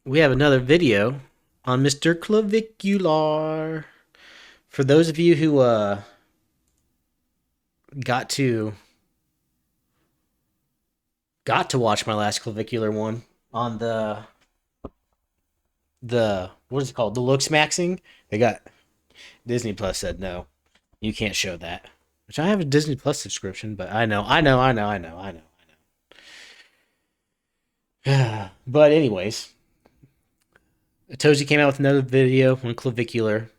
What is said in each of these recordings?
we have another video on Mr. Clavicular. For those of you who got to watch my last clavicular one on the what is it called? The looks maxing. They got Disney Plus said no, you can't show that. Which I have a Disney Plus subscription, but I know. But anyways, Tozy came out with another video on clavicular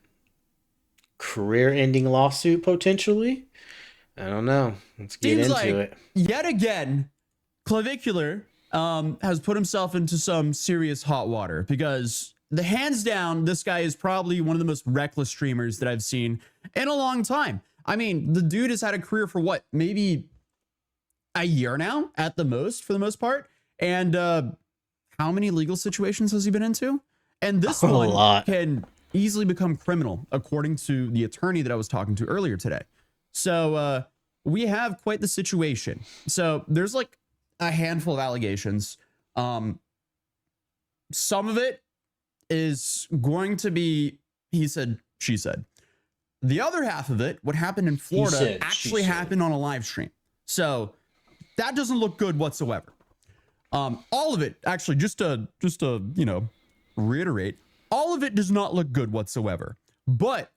career-ending lawsuit potentially. I don't know. Let's get Seems into like it. yet again, Clavicular has put himself into some serious hot water because the hands down, this guy is probably one of the most reckless streamers that I've seen in a long time. I mean, the dude has had a career for what, maybe a year now at the most, for the most part. And how many legal situations has he been into? And this A one lot. can easily become criminal, according to the attorney that I was talking to earlier today. So we have quite the situation. So there's like a handful of allegations. Some of it is going to be he said, she said. The other half of it, what happened in Florida, actually happened on a live stream. So that doesn't look good whatsoever. All of it, actually, just to reiterate, all of it does not look good whatsoever. But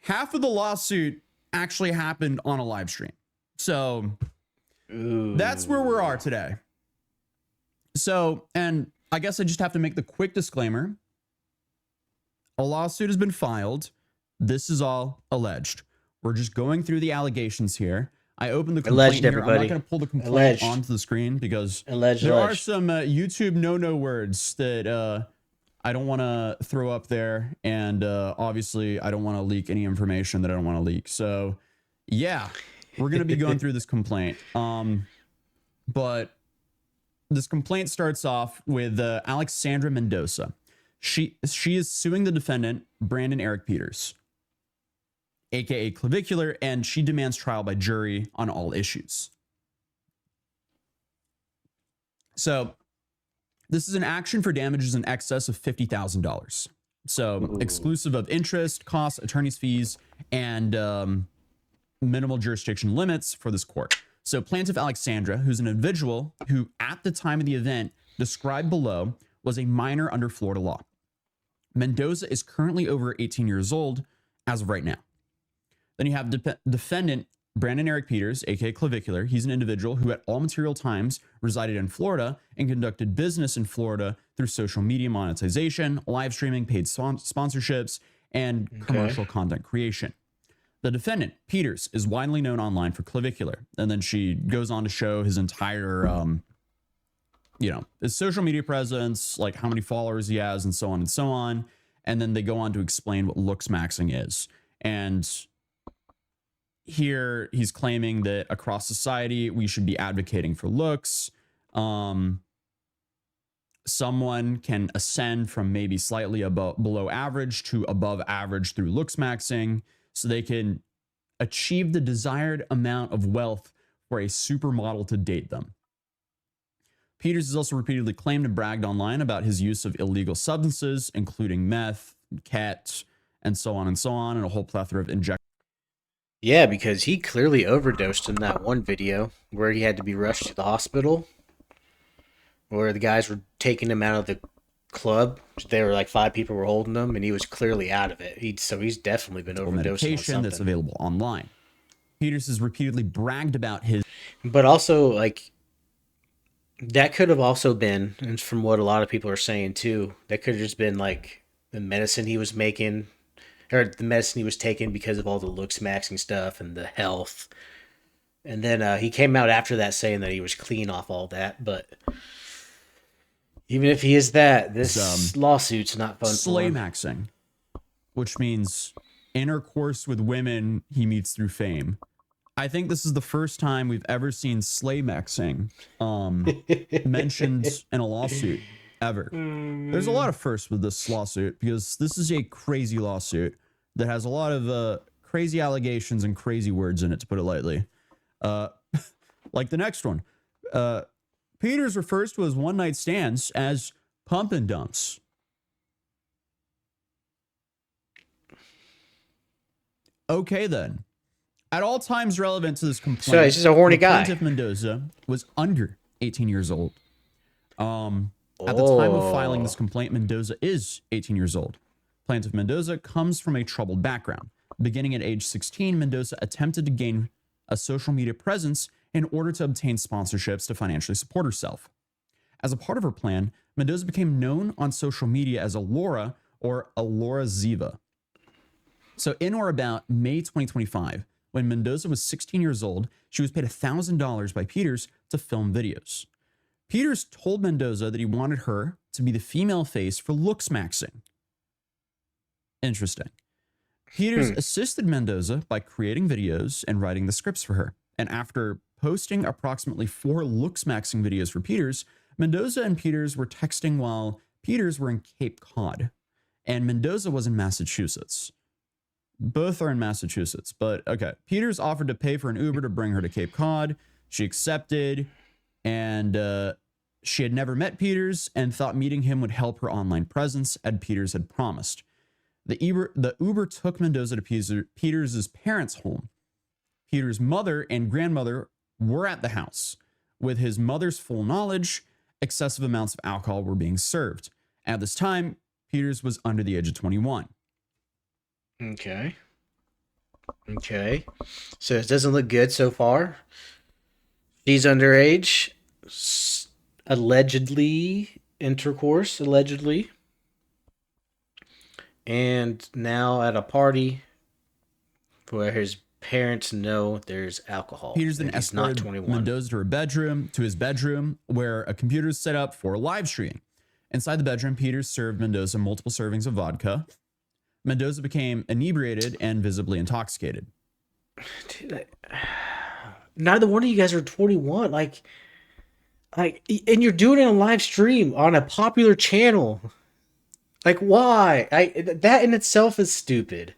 half of the lawsuit actually happened on a live stream. So that's where we are today. So, and I guess I just have to make the quick disclaimer. A lawsuit has been filed. This is all alleged. We're just going through the allegations here. I opened the complaint Alleged, here. everybody. I'm not going to pull the complaint Alleged. onto the screen because Alleged. there are some YouTube no words that I don't want to throw up there. And obviously, I don't want to leak any information that I don't want to leak. So, yeah, we're going to be going through this complaint. But this complaint starts off with Alexandra Mendoza. She is suing the defendant, Brandon Eric Peters, aka Clavicular, and she demands trial by jury on all issues. So this is an action for damages in excess of $50,000. So exclusive of interest, costs, attorney's fees, and minimal jurisdiction limits for this court. So plaintiff Alexandra, who's an individual who at the time of the event described below was a minor under Florida law. Mendoza is currently over 18 years old as of right now. Then you have defendant Brandon Eric Peters, aka Clavicular. He's an individual who at all material times resided in Florida and conducted business in Florida through social media monetization, live streaming, paid sponsorships, and commercial content creation. The defendant, Peters, is widely known online for Clavicular. And then she goes on to show his entire, his social media presence, like how many followers he has, and so on and so on. And then they go on to explain what looks maxing is. And here he's claiming that across society, we should be advocating for looks. Someone can ascend from maybe slightly below average to above average through looks maxing, so they can achieve the desired amount of wealth for a supermodel to date them. Peters has also repeatedly claimed and bragged online about his use of illegal substances, including meth, ket, and so on, and a whole plethora of injections. Yeah, because he clearly overdosed in that one video where he had to be rushed to the hospital, where the guys were taking him out of the club. They were like 5 people were holding him, and he was clearly out of it. So he's definitely been overdosing medication on something. That's available online. Peters has repeatedly bragged about his, but also like that could have also been, and from what a lot of people are saying too, that could have just been like the medicine he was making, or the medicine he was taking because of all the looks maxing stuff and the health. And then he came out after that saying that he was clean off all that, but even if he is that, this lawsuit's not fun slay for him. maxing, which means intercourse with women he meets through fame. I think this is the first time we've ever seen slay maxing mentioned in a lawsuit ever. There's a lot of firsts with this lawsuit because this is a crazy lawsuit that has a lot of crazy allegations and crazy words in it, to put it lightly. Like the next one. Peters refers to his one-night stands as Pump and dumps. Okay, then. At all times relevant to this So he's complaint, just a horny the guy. plaintiff Mendoza was under 18 years old. At the time of filing this Oh. complaint, Mendoza is 18 years old. Plaintiff Mendoza comes from a troubled background. Beginning at age 16, Mendoza attempted to gain a social media presence in order to obtain sponsorships to financially support herself. As a part of her plan, Mendoza became known on social media as Alora or Alora Ziva. So, in or about May 2025, when Mendoza was 16 years old, she was paid $1,000 by Peters to film videos. Peters told Mendoza that he wanted her to be the female face for looks maxing. Interesting. Peters assisted Mendoza by creating videos and writing the scripts for her. And after posting approximately 4 looks maxing videos for Peters, Mendoza and Peters were texting while Peters were in Cape Cod and Mendoza was in Massachusetts. Both are in Massachusetts, but okay. Peters offered to pay for an Uber to bring her to Cape Cod. She accepted, and she had never met Peters and thought meeting him would help her online presence, as Peters had promised. The Uber took Mendoza to Peters' parents' home. Peters' mother and grandmother were at the house. With his mother's full knowledge, excessive amounts of alcohol were being served. At this time, Peters was under the age of 21. Okay. Okay. So it doesn't look good so far. She's underage. Allegedly intercourse, allegedly. And now at a party where his parents know there's alcohol. Peters then and he's not escorted 21. Mendoza to his bedroom, where a computer is set up for live streaming. Inside the bedroom, Peters served Mendoza multiple servings of vodka. Mendoza became inebriated and visibly intoxicated. Dude, neither one of you guys are 21. And you're doing it on live stream on a popular channel. Like, why? That in itself is stupid.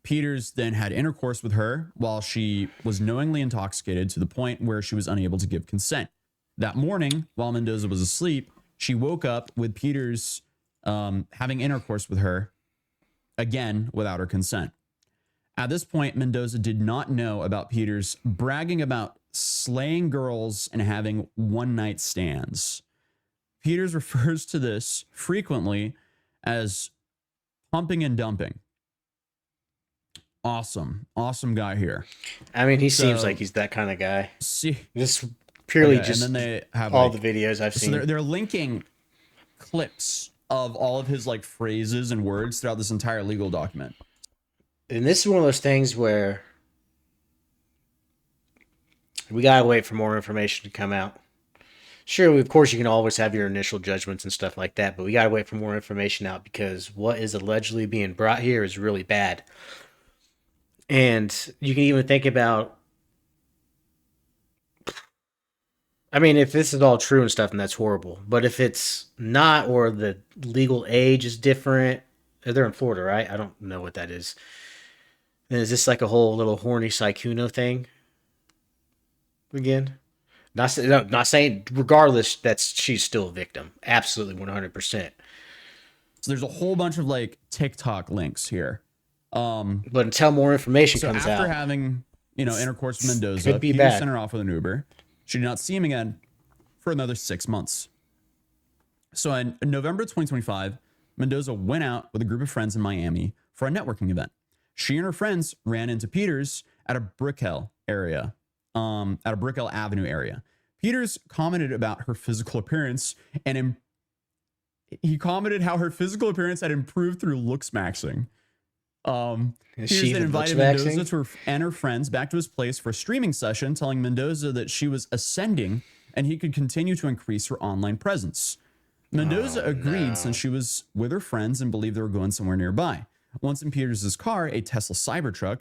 Peters then had intercourse with her while she was knowingly intoxicated to the point where she was unable to give consent. That morning, while Mendoza was asleep, she woke up with Peters having intercourse with her, again without her consent. At this point, Mendoza did not know about Peters bragging about slaying girls and having one-night stands. Peters refers to this frequently as pumping and dumping. Awesome guy here. I mean, he seems like he's that kind of guy. See, Just purely okay, just and then they have all like, the videos I've seen. so they're linking clips of all of his like phrases and words throughout this entire legal document. And this is one of those things where we gotta wait for more information to come out. Sure, of course, you can always have your initial judgments and stuff like that, but we gotta wait for more information out because what is allegedly being brought here is really bad. And you can even think about, I mean, if this is all true and stuff, and that's horrible. But if it's not, or the legal age is different, they're in Florida, right? I don't know what that is. Then is this like a whole little horny Sykuno thing again? Not saying. Regardless, she's still a victim. Absolutely, 100%. So there's a whole bunch of like TikTok links here. But until more information So comes after out, having, intercourse with Mendoza, could be Peters bad. sent her off with an Uber. She did not see him again for another 6 months. So in November 2025, Mendoza went out with a group of friends in Miami for a networking event. She and her friends ran into Peters at a Brickell area, at a Brickell Avenue area. Peters commented about her physical appearance, and he commented how her physical appearance had improved through looks maxing. Peters then invited Mendoza and her friends back to his place for a streaming session, telling Mendoza that she was ascending and he could continue to increase her online presence. Mendoza agreed since she was with her friends and believed they were going somewhere nearby. Once in Peters' car, a Tesla Cybertruck,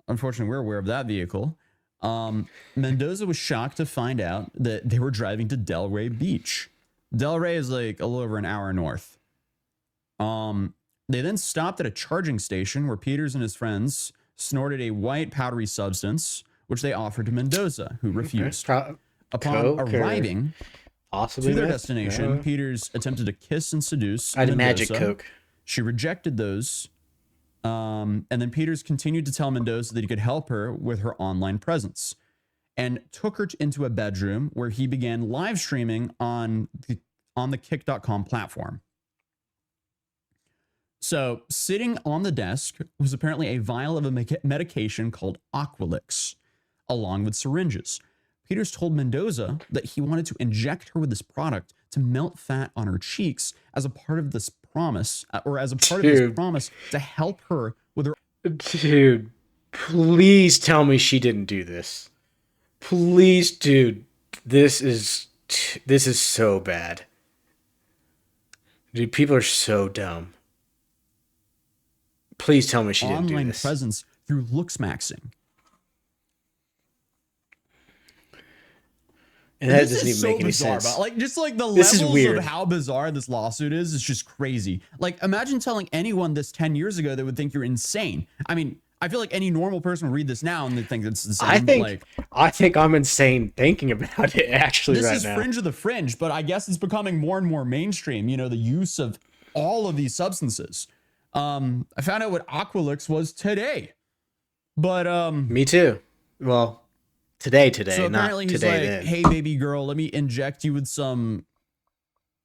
unfortunately we're aware of that vehicle, Mendoza was shocked to find out that they were driving to Delray Beach. Delray is like a little over an hour north. They then stopped at a charging station where Peters and his friends snorted a white powdery substance, which they offered to Mendoza, who refused. Upon arriving, Possibly To their meth. destination, Peters attempted to kiss and seduce I had a magic Mendoza. Coke. She rejected those. And then Peters continued to tell Mendoza that he could help her with her online presence and took her into a bedroom where he began live streaming on the kick.com platform. So, sitting on the desk was apparently a vial of a medication called Aqualix, along with syringes. Peters told Mendoza that he wanted to inject her with this product to melt fat on her cheeks as a part of this promise, to help her with her. Dude, please tell me she didn't do this. Please, dude. This is so bad. Dude, people are so dumb. Please tell me she didn't do Online this. presence through looks maxing. And that doesn't even make any bizarre, sense. but like just like the This is levels weird. of how bizarre this lawsuit is just crazy. Like imagine telling anyone this 10 years ago, they would think you're insane. I mean, I feel like any normal person would read this now and they think it's insane. I think I'm insane thinking about it actually This right is now. fringe of the fringe, but I guess it's becoming more and more mainstream, you know, the use of all of these substances. I found out what Aqualix was today. But Me too. Well, today, so not apparently he's today like, then. hey baby girl, let me inject you with some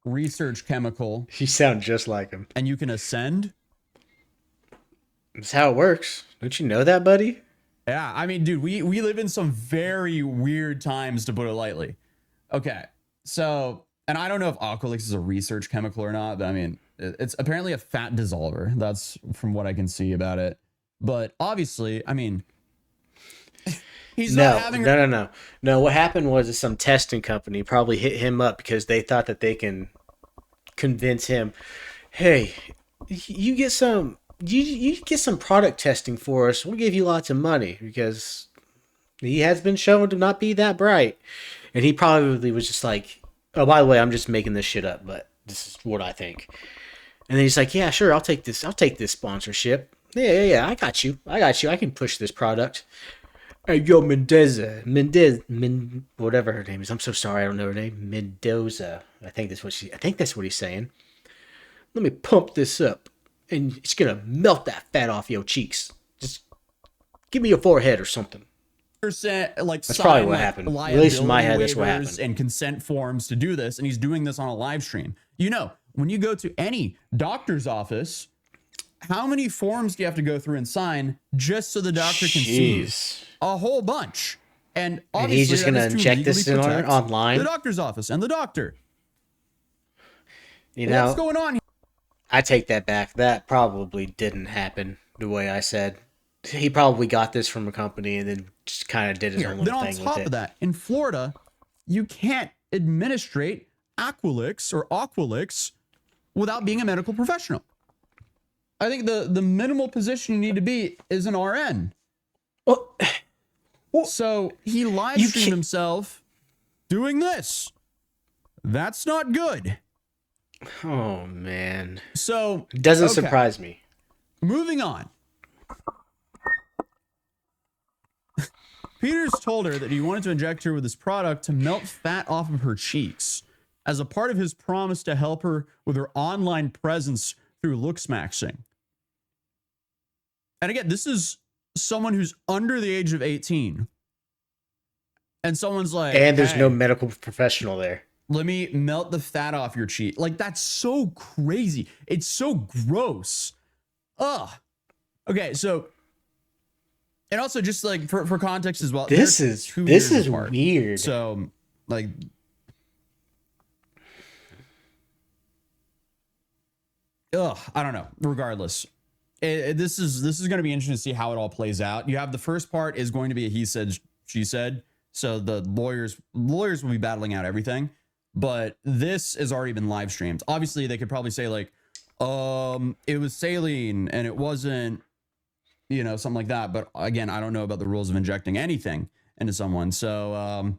research chemical You sound just like him. and you can ascend. That's how it works. Don't you know that, buddy? Yeah, I mean, dude, we live in some very weird times, to put it lightly. Okay, so, and I don't know if Aqualix is a research chemical or not, but I mean, it's apparently a fat dissolver. That's from what I can see about it. But obviously, I mean, he's not having... No, what happened was some testing company probably hit him up because they thought that they can convince him, hey, you get some... You get some product testing for us. We'll give you lots of money because he has been shown to not be that bright. And he probably was just like, oh, by the way, I'm just making this shit up, but this is what I think. And then he's like, yeah, sure, I'll take this sponsorship. Yeah, I got you. I can push this product. Hey, yo, whatever her name is. I'm so sorry, I don't know her name. Mendoza. I think that's what he's saying. Let me pump this up. And it's gonna melt that fat off your cheeks. Just give me your forehead or something. Like that's probably what happened. At least in my head, that's what happened. And consent forms to do this, and he's doing this on a live stream. You know, when you go to any doctor's office, how many forms do you have to go through and sign just so the doctor can see? A whole bunch. And obviously, he's just gonna inject this in online. The doctor's office and the doctor. You know what's going on here? I take that back. That probably didn't happen the way I said. He probably got this from a company and then just kind of did his own little thing with it. Then on top of that, in Florida, you can't administrate Aqualix without being a medical professional. I think the minimal position you need to be is an RN. Well, so he live streamed himself doing this. That's not good. Oh, man. So... It doesn't surprise me. Moving on. Peters told her that he wanted to inject her with this product to melt fat off of her cheeks as a part of his promise to help her with her online presence through looks maxing. And again, this is someone who's under the age of 18. And someone's like... And there's no medical professional there. Let me melt the fat off your cheek. Like, that's so crazy. It's so gross. Ugh. Okay, so... And also, just like for context as well, this is weird. So, like... Ugh, I don't know. Regardless. This is going to be interesting to see how it all plays out. You have the first part is going to be a he said, she said. So the lawyers will be battling out everything. But this has already been live streamed. Obviously, they could probably say like, it was saline and it wasn't, you know, something like that. But again, I don't know about the rules of injecting anything into someone. So,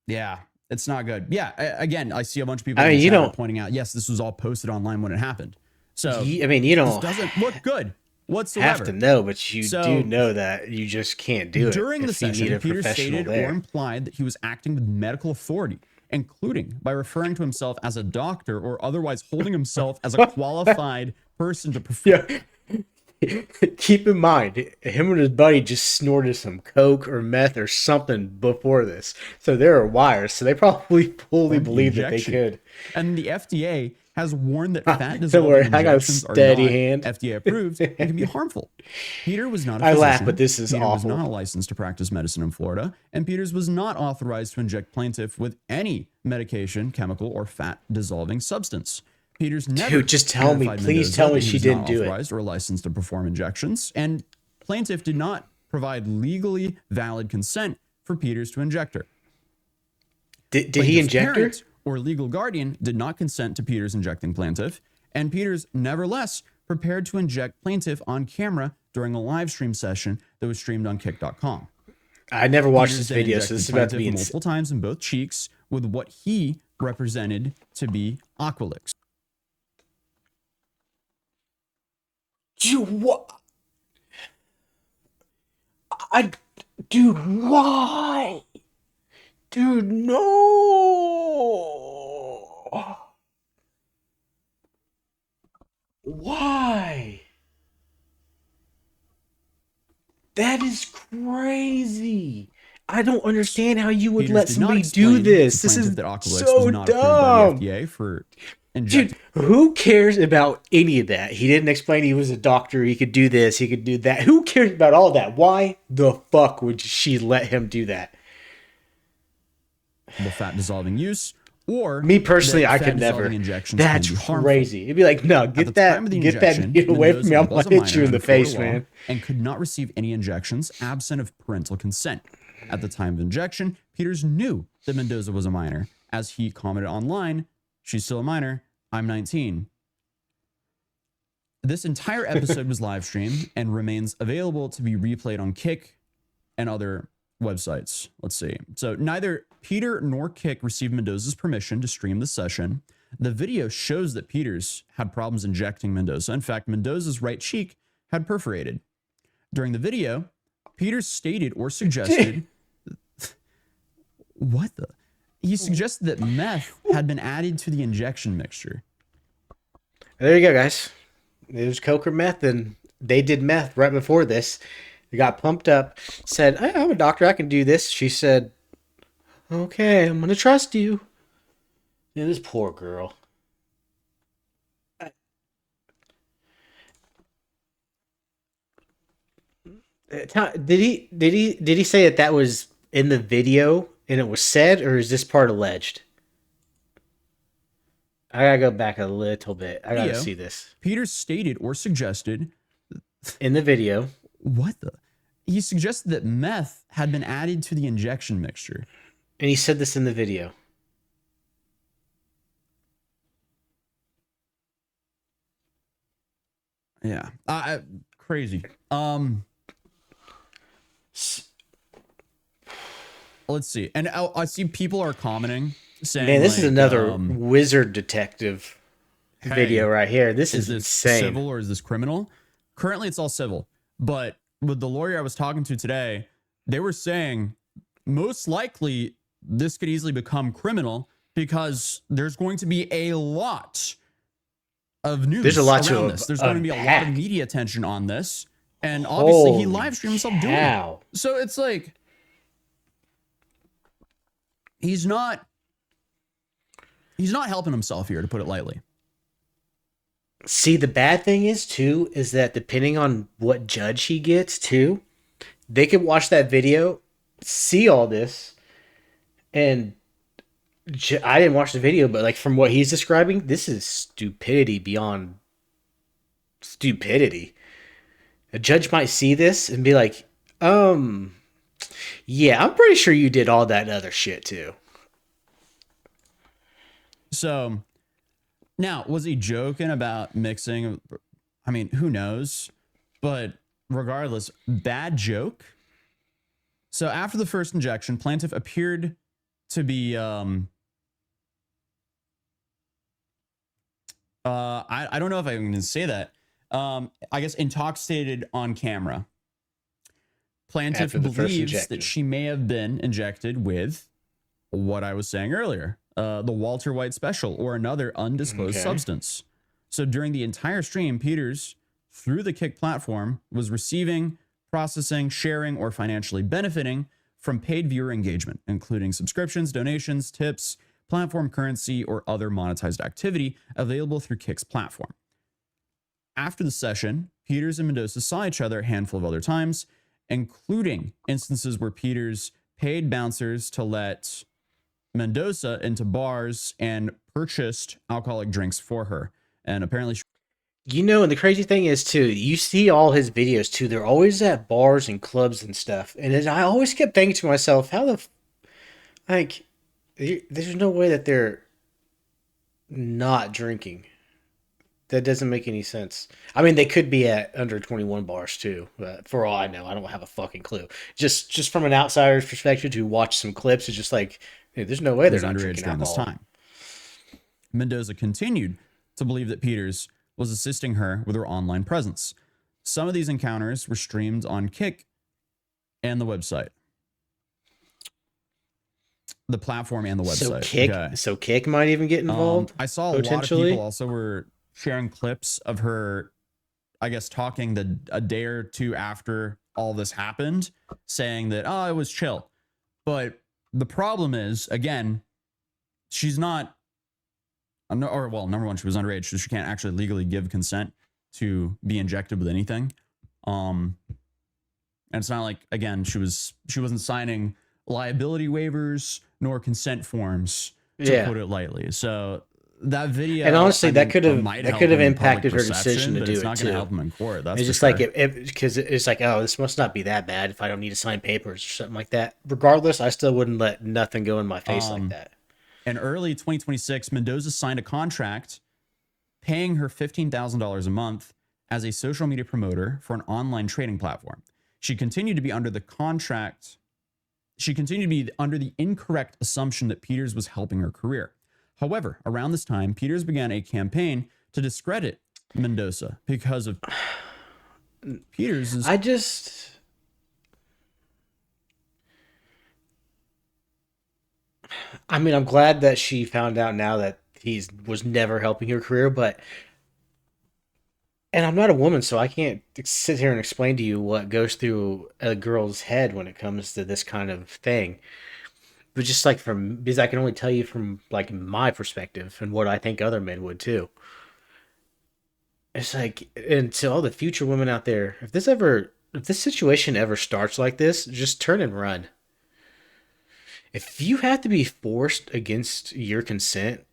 yeah, it's not good. Yeah, again, I see a bunch of people pointing out, yes, this was all posted online when it happened. So, I mean, you don't... This doesn't look good. have to whatsoever. know, but you do So know that you just can't do it during the if you need session, a Peters professional stated or there. implied that he was acting with medical authority, including by referring to himself as a doctor or otherwise holding himself as a qualified person to perform. Yeah. Keep in mind, him and his buddy just snorted some coke or meth or something before this, so there are wires. So they probably fully believe that they Injection. could. And the FDA has warned that fat Don't dissolving worry, I got a injections are steady not hand. FDA approved and can be harmful. Peter was not a I laugh, but physician. this is Peter was awful. not licensed to practice medicine in Florida, and Peters was not authorized to inject plaintiff with any medication, chemical, or fat dissolving substance. Peters never Dude, just tell me, notified please Mendoza tell me that he she was not didn't do it. authorized or licensed to perform injections, and plaintiff did not provide legally valid consent for Peters to inject her. Did he Plaintiff's inject her? parent or legal guardian did not consent to Peters injecting plaintiff, and Peters nevertheless prepared to inject plaintiff on camera during a live stream session that was streamed on kick.com. I never watched Peters this then video, so injected this is about to plaintiff be multiple times in both cheeks with what he represented to be Aqualix. Dude, what? I, dude, why? Dude, no. Why? That is crazy. I don't understand how you would Peters let did not somebody do explain to this. This plaintiff is that Aqualix was so not approved by the dumb. FDA for Dude, injecting. who cares about any of that? He didn't explain he was a doctor. He could do this. He could do that. Who cares about all that? Why the fuck would she let him do that? Fat dissolving use, or Me personally, that I fat could never. dissolving injections That's can be harmful. crazy. It'd be like, no, At the get time of the that injection, needle away from me. I'm Mendoza gonna was hit a you in minor the under Florida face, law man. and could not receive any injections absent of parental consent. At the time of injection, Peters knew that Mendoza was a minor. As he commented online, she's still a minor, I'm 19. This entire episode was live streamed and remains available to be replayed on Kick and other websites. Let's see. So neither Peter nor Kick received Mendoza's permission to stream the session. The video shows that Peters had problems injecting Mendoza. In fact, Mendoza's right cheek had perforated. During the video, Peters stated or suggested what the? He suggested that meth had been added to the injection mixture. There you go, guys. There's coke or meth, and they did meth right before this. They got pumped up, said, hey, I'm a doctor, I can do this. She said, okay, I'm going to trust you. Yeah, this poor girl. Did he say that was in the video and it was said, or is this part alleged? I gotta go back a little bit. I gotta see this. Peters stated or suggested In the video. what the? He suggested that meth had been added to the injection mixture. And he said this in the video. Yeah. Crazy. Let's see. And I see people are commenting saying, man, this like, is another wizard detective video right here. This is this insane. civil or is this criminal? Currently, it's all civil. But with the lawyer I was talking to today, they were saying most likely this could easily become criminal because there's going to be a lot of news There's a lot around to this. There's going to be a lot unpack. of media attention on this. And obviously, he Holy live streamed himself doing cow. it. So it's like, he's not helping himself here, to put it lightly. See, the bad thing is too is that depending on what judge he gets too, they could watch that video, see all this, and I didn't watch the video, but like from what he's describing, this is stupidity beyond stupidity. A judge might see this and be like, yeah, I'm pretty sure you did all that other shit too. So now, was he joking about mixing? I mean, who knows? But regardless, bad joke. So after the first injection, plaintiff appeared to be I don't know if I can say that. I guess intoxicated on camera. Plaintiff After the first believes that injection. she may have been injected with what I was saying earlier, the Walter White special or another undisclosed Okay. substance. So during the entire stream, Peters, through the Kick platform, was receiving, processing, sharing, or financially benefiting from paid viewer engagement, including subscriptions, donations, tips, platform currency, or other monetized activity available through Kick's platform. After the session, Peters and Mendoza saw each other a handful of other times, including instances where Peters paid bouncers to let Mendoza into bars and purchased alcoholic drinks for her. And apparently, And the crazy thing is too, you see all his videos too. They're always at bars and clubs and stuff. And I always kept thinking to myself, how like, there's no way that they're not drinking. That doesn't make any sense. I mean, they could be at under 21 bars too. But for all I know, I don't have a fucking clue. Just from an outsider's perspective, to watch some clips, it's just like, hey, there's no way they're was not underage drinking during this alcohol. time. Mendoza continued to believe that Peters was assisting her with her online presence. Some of these encounters were streamed on Kick and the website, the platform and the website. Okay. So Kick might even get involved I saw a lot of people potentially. also were sharing clips of her, I guess, talking a day or two after all this happened, saying that, oh, it was chill. But the problem is, again, she's not, or well, number one, she was underage, so she can't actually legally give consent to be injected with anything. And it's not like, again, she wasn't signing liability waivers nor consent forms, to Yeah. put it lightly. So that And video, honestly, I mean, it might that help could have in public impacted her decision perception, to but do it's it not going to too. help them in court. That's It's for just like sure. because it's like, oh, this must not be that bad if I don't need to sign papers or something like that. Regardless, I still wouldn't let nothing go in my face like Um, that. in early 2026, Mendoza signed a contract paying her $15,000 a month as a social media promoter for an online trading platform. She continued to be under the contract. She continued to be under the incorrect assumption that Peters was helping her career. However, around this time, Peters began a campaign to discredit Mendoza because of Peters's. I just, I mean, I'm glad that she found out now that he was never helping her career, but and I'm not a woman, so I can't sit here and explain to you what goes through a girl's head when it comes to this kind of thing. But just like from because I can only tell you from like my perspective and what I think other men would too. It's like, and to all the future women out there, if this situation ever starts like this, just turn and run. If you have to be forced against your consent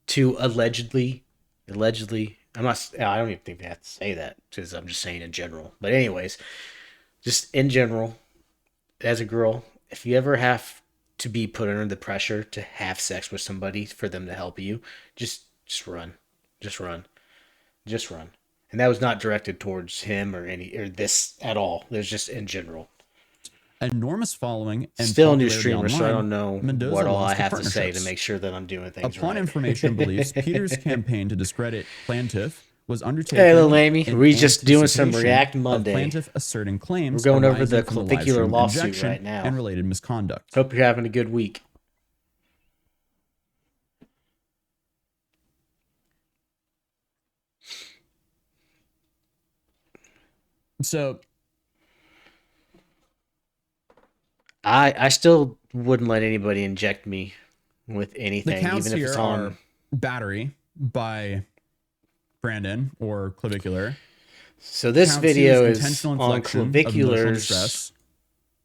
to allegedly, I don't even think they have to say that because I'm just saying in general. But anyways, just in general, as a girl, if you ever have to be put under the pressure to have sex with somebody for them to help you, just run, just run, just run. And that was not directed towards him or this at all. It was just in general. Enormous following and Still a new popularity streamer, so I online, don't know Mendoza what all I lost the have to say to partnerships. make sure that I'm doing things Upon right. information and beliefs, Peters' campaign to discredit Plaintiff was Hey, little undertaken Amy, in we just doing some anticipation React of Monday. Plaintiff asserting We're claims going over the arising from the live clavicular stream lawsuit injection right now. and related misconduct. Hope you're having a good week. So I still wouldn't let anybody inject me with the anything, counts even if it's here on. are battery by Brandon or Clavicular. So this Count two is video is intentional on inflection of emotional Clavicular's. distress.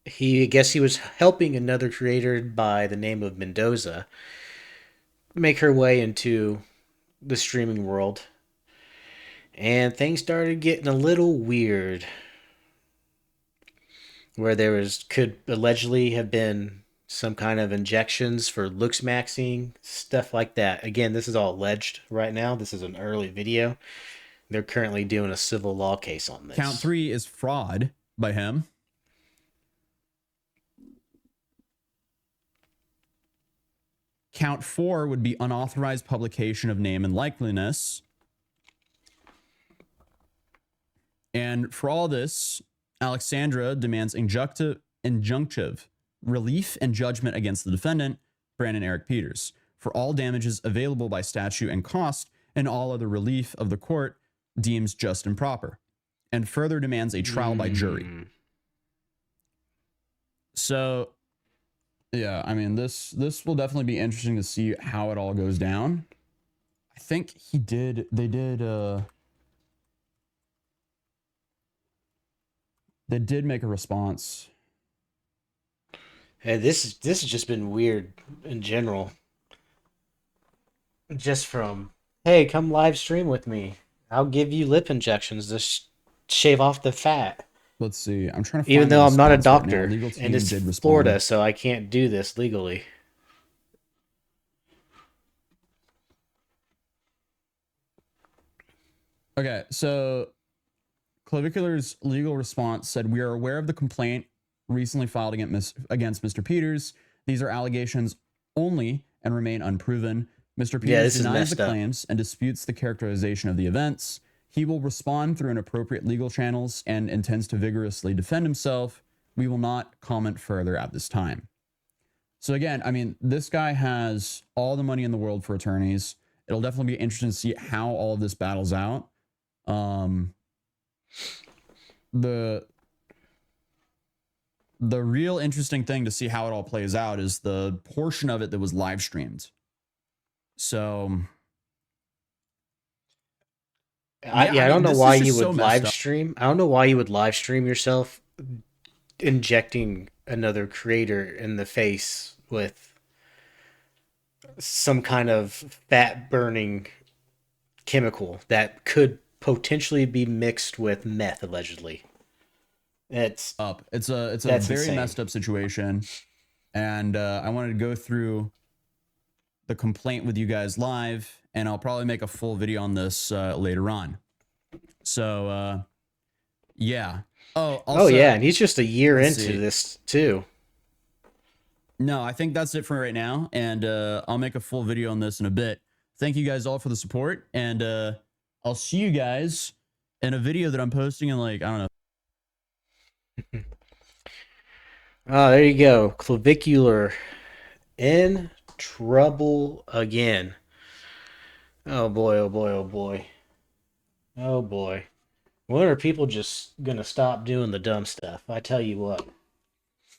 I guess he was helping another creator by the name of Mendoza make her way into the streaming world, and things started getting a little weird. Where there was could allegedly have been some kind of injections for looks maxing, stuff like that. Again, this is all alleged right now. This is an early video. They're currently doing a civil law case on Count this. three is fraud by him. Count four would be unauthorized publication of name and likeliness. And for all this, Alexandra demands injunctive relief and judgment against the defendant, Brandon Eric Peters, for all damages available by statute and cost, and all other relief of the court deems just and proper, and further demands a trial by jury. So, yeah, I mean, this will definitely be interesting to see how it all goes down. I think they did make a response. Hey, this has just been weird in general. Just from, hey, come live stream with me. I'll give you lip injections to shave off the fat. Let's see. I'm trying to Even find the though I'm not a response right now. doctor Legal and team it's did respond. Florida, so I can't do this legally. Okay, so Clavicular's legal response said, "We are aware of the complaint recently filed against Mr. Peters. These are allegations only and remain unproven. Mr. Yeah, Peters this is denies the messed up. claims and disputes the characterization of the events. He will respond through an appropriate legal channels and intends to vigorously defend himself. We will not comment further at this time." So again, I mean, this guy has all the money in the world for attorneys. It'll definitely be interesting to see how all of this battles out. Um, the real interesting thing to see how it all plays out is the portion of it that was live streamed. So I mean, don't know this why is you just so would messed live up. stream. I don't know why you would live stream yourself injecting another creator in the face with some kind of fat burning chemical that could potentially be mixed with meth allegedly. It's Up. It's a that's very insane. messed up situation, and I wanted to go through the complaint with you guys live, and I'll probably make a full video on this later on. So yeah. Oh, Oh yeah, also, and he's just a year let's into see. this too. No, I think that's it for right now, and I'll make a full video on this in a bit. Thank you guys all for the support, and I'll see you guys in a video that I'm posting in, like, I don't know. Oh, there you go. Clavicular in trouble again. Oh boy, oh boy, oh boy. Oh boy. When are people just gonna stop doing the dumb stuff? I tell you what.